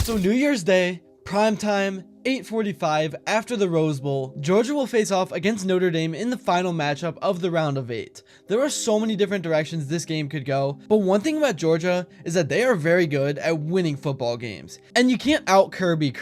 So New Year's Day, primetime, 8:45 after the Rose Bowl, Georgia will face off against Notre Dame in the final matchup of the round of 8. There are so many different directions this game could go, but one thing about Georgia is that they are very good at winning football games, and you can't out Kirby.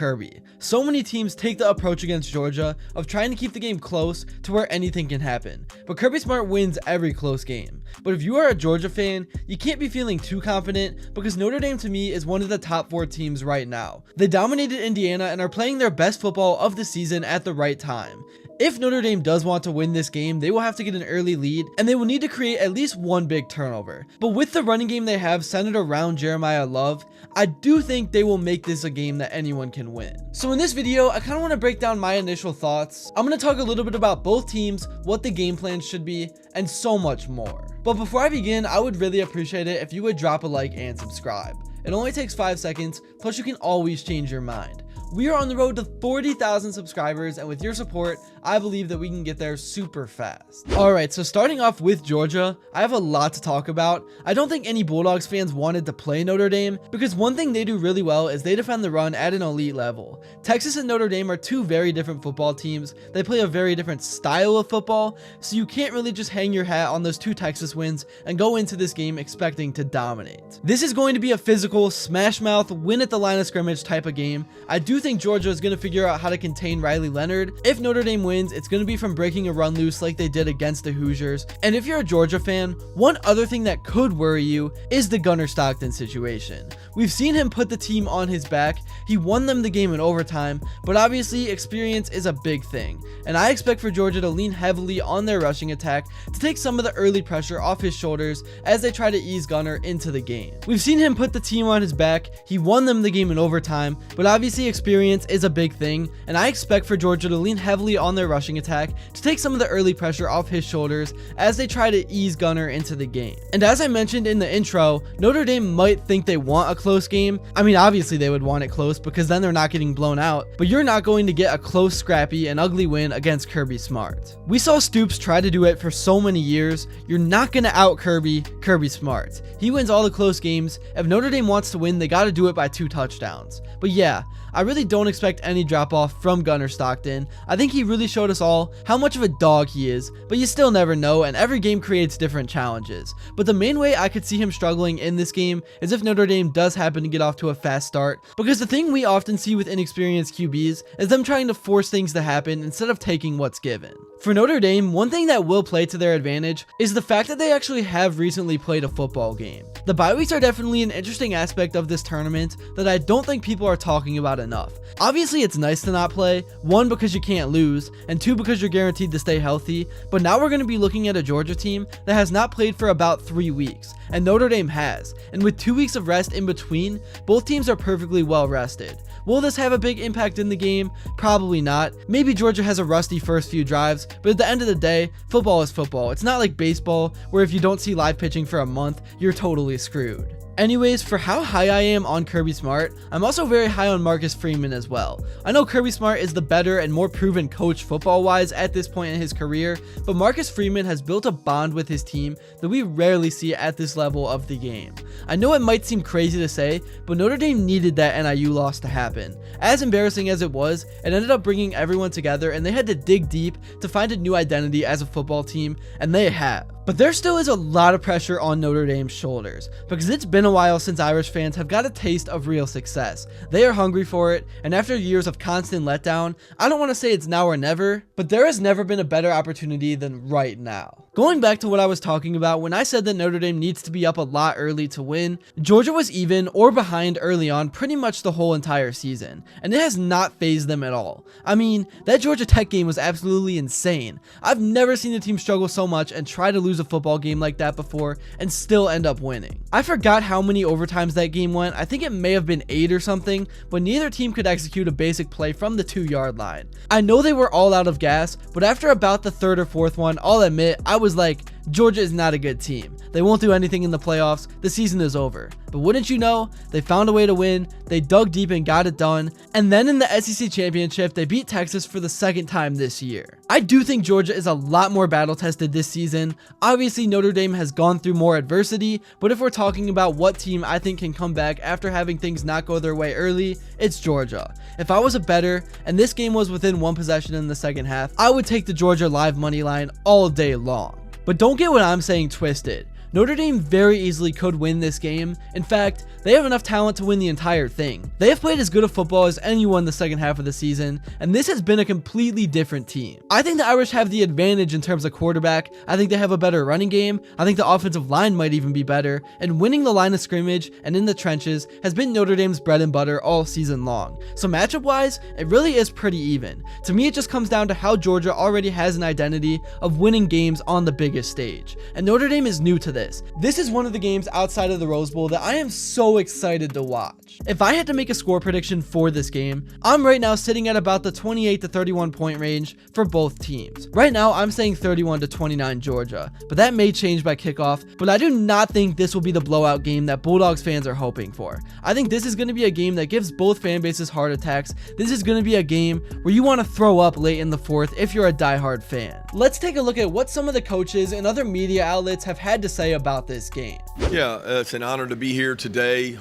So many teams take the approach against Georgia of trying to keep the game close to where anything can happen, but Kirby Smart wins every close game. But if you are a Georgia fan, you can't be feeling too confident because Notre Dame to me is one of the top 4 teams right now. They dominated Indiana and are playing their best football of the season at the right time. If Notre Dame does want to win this game, they will have to get an early lead and they will need to create at least one big turnover. But with the running game they have centered around Jeremiah Love, I do think they will make this a game that anyone can win. So in this video, I kind of want to break down my initial thoughts. I'm going to talk a little bit about both teams, what the game plans should be, and so much more. But before I begin, I would really appreciate it if you would drop a like and subscribe. It only takes 5 seconds, plus you can always change your mind. We are on the road to 40,000 subscribers, and with your support, I believe that we can get there super fast. Alright, so starting off with Georgia, I have a lot to talk about. I don't think any Bulldogs fans wanted to play Notre Dame, because one thing they do really well is they defend the run at an elite level. Texas and Notre Dame are two very different football teams. They play a very different style of football, so you can't really just hang your hat on those 2 Texas wins and go into this game expecting to dominate. This is going to be a physical, smash mouth, win at the line of scrimmage type of game. I do think Georgia is going to figure out how to contain Riley Leonard. If Notre Dame wins, it's going to be from breaking a run loose like they did against the Hoosiers. And if you're a Georgia fan, one other thing that could worry you is the Gunner Stockton situation. We've seen him put the team on his back. He won them the game in overtime, but obviously experience is a big thing. And I expect for Georgia to lean heavily on their rushing attack to take some of the early pressure off his shoulders as they try to ease Gunner into the game. We've seen him put the team on his back. He won them the game in overtime, but obviously experience is a big thing, and I expect for Georgia to lean heavily on their rushing attack to take some of the early pressure off his shoulders as they try to ease Gunner into the game. And as I mentioned in the intro, Notre Dame might think they want a close game. I mean, obviously they would want it close because then they're not getting blown out, but you're not going to get a close, scrappy, and ugly win against Kirby Smart. We saw Stoops try to do it for so many years. You're not going to out Kirby Smart. He wins all the close games. If Notre Dame wants to win, they got to do it by 2 touchdowns. But yeah, I really don't expect any drop off from Gunner Stockton. I think he really showed us all how much of a dog he is, but you still never know, and every game creates different challenges. But the main way I could see him struggling in this game is if Notre Dame does happen to get off to a fast start, because the thing we often see with inexperienced QBs is them trying to force things to happen instead of taking what's given. For Notre Dame, one thing that will play to their advantage is the fact that they actually have recently played a football game. The bye weeks are definitely an interesting aspect of this tournament that I don't think people are talking about enough. Obviously, it's nice to not play, 1 because you can't lose, and 2 because you're guaranteed to stay healthy, but now we're going to be looking at a Georgia team that has not played for about 3 weeks, and Notre Dame has, and with 2 weeks of rest in between, both teams are perfectly well rested. Will this have a big impact in the game? Probably not. Maybe Georgia has a rusty first few drives, but at the end of the day, football is football. It's not like baseball, where if you don't see live pitching for a month, you're totally screwed. Anyways, for how high I am on Kirby Smart, I'm also very high on Marcus Freeman as well. I know Kirby Smart is the better and more proven coach football-wise at this point in his career, but Marcus Freeman has built a bond with his team that we rarely see at this level of the game. I know it might seem crazy to say, but Notre Dame needed that NIU loss to happen. As embarrassing as it was, it ended up bringing everyone together, and they had to dig deep to find a new identity as a football team, and they have. But there still is a lot of pressure on Notre Dame's shoulders, because it's been a while since Irish fans have got a taste of real success. They are hungry for it, and after years of constant letdown, I don't want to say it's now or never, but there has never been a better opportunity than right now. Going back to what I was talking about when I said that Notre Dame needs to be up a lot early to win, Georgia was even or behind early on pretty much the whole entire season, and it has not fazed them at all. I mean, that Georgia Tech game was absolutely insane. I've never seen a team struggle so much and try to lose a football game like that before and still end up winning. I forgot how many overtimes that game went. I think it may have been 8 or something, but neither team could execute a basic play from the 2-yard line. I know they were all out of gas, but after about the 3rd or 4th one, I'll admit, I was like, Georgia is not a good team. They won't do anything in the playoffs. The season is over. But wouldn't you know, they found a way to win. They dug deep and got it done. And then in the SEC championship, they beat Texas for the second time this year. I do think Georgia is a lot more battle tested this season. Obviously, Notre Dame has gone through more adversity, but if we're talking about what team I think can come back after having things not go their way early, it's Georgia. If I was a bettor and this game was within one possession in the second half, I would take the Georgia live money line all day long. But don't get what I'm saying twisted. Notre Dame very easily could win this game. In fact, they have enough talent to win the entire thing. They have played as good a football as anyone the second half of the season, and this has been a completely different team. I think the Irish have the advantage in terms of quarterback. I think they have a better running game. I think the offensive line might even be better, and winning the line of scrimmage and in the trenches has been Notre Dame's bread and butter all season long. So matchup wise, it really is pretty even. To me, it just comes down to how Georgia already has an identity of winning games on the biggest stage, and Notre Dame is new to this. This is one of the games outside of the Rose Bowl that I am so excited to watch. If I had to make a score prediction for this game, I'm right now sitting at about the 28 to 31 point range for both teams. Right now, I'm saying 31 to 29 Georgia, but that may change by kickoff, but I do not think this will be the blowout game that Bulldogs fans are hoping for. I think this is going to be a game that gives both fan bases heart attacks. This is going to be a game where you want to throw up late in the fourth if you're a diehard fan. Let's take a look at what some of the coaches and other media outlets have had to say about this game. Yeah, it's an honor to be here today.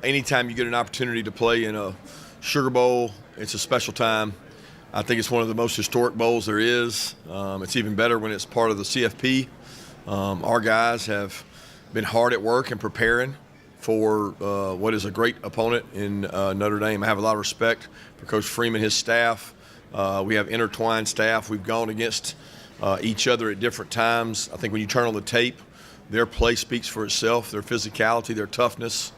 Anytime you get an opportunity to play in a Sugar Bowl, it's a special time. I think it's one of the most historic bowls there is. It's even better when it's part of the CFP. Our guys have been hard at work and preparing for what is a great opponent in Notre Dame. I have a lot of respect for Coach Freeman, his staff. We have intertwined staff. We've gone against each other at different times. I think when you turn on the tape, their play speaks for itself, their physicality, their toughness.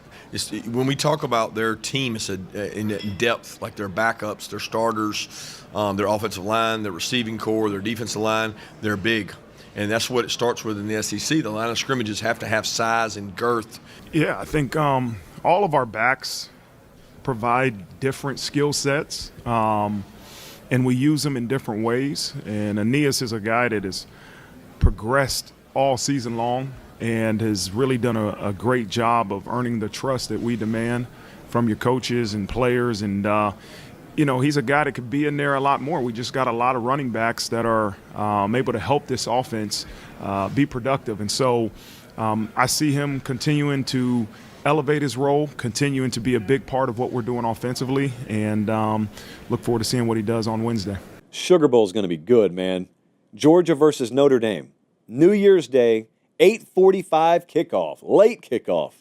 When we talk about their team, it's in depth, like their backups, their starters, their offensive line, their receiving core, their defensive line, they're big. And that's what it starts with in the SEC. The line of scrimmages have to have size and girth. Yeah, I think all of our backs provide different skill sets, and we use them in different ways. And Aeneas is a guy that has progressed all season long and has really done a great job of earning the trust that we demand from your coaches and players. And, he's a guy that could be in there a lot more. We just got a lot of running backs that are able to help this offense be productive. And so I see him continuing to elevate his role, continuing to be a big part of what we're doing offensively, and look forward to seeing what he does on Wednesday. Sugar Bowl is going to be good, man. Georgia versus Notre Dame. New Year's Day, 8:45 kickoff, late kickoff.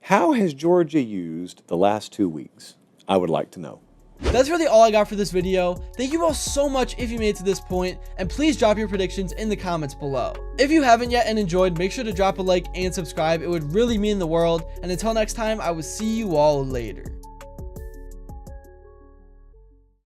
How has Georgia used the last 2 weeks? I would like to know. That's really all I got for this video. Thank you all so much if you made it to this point, and please drop your predictions in the comments below. If you haven't yet and enjoyed, make sure to drop a like and subscribe. It would really mean the world. And until next time, I will see you all later.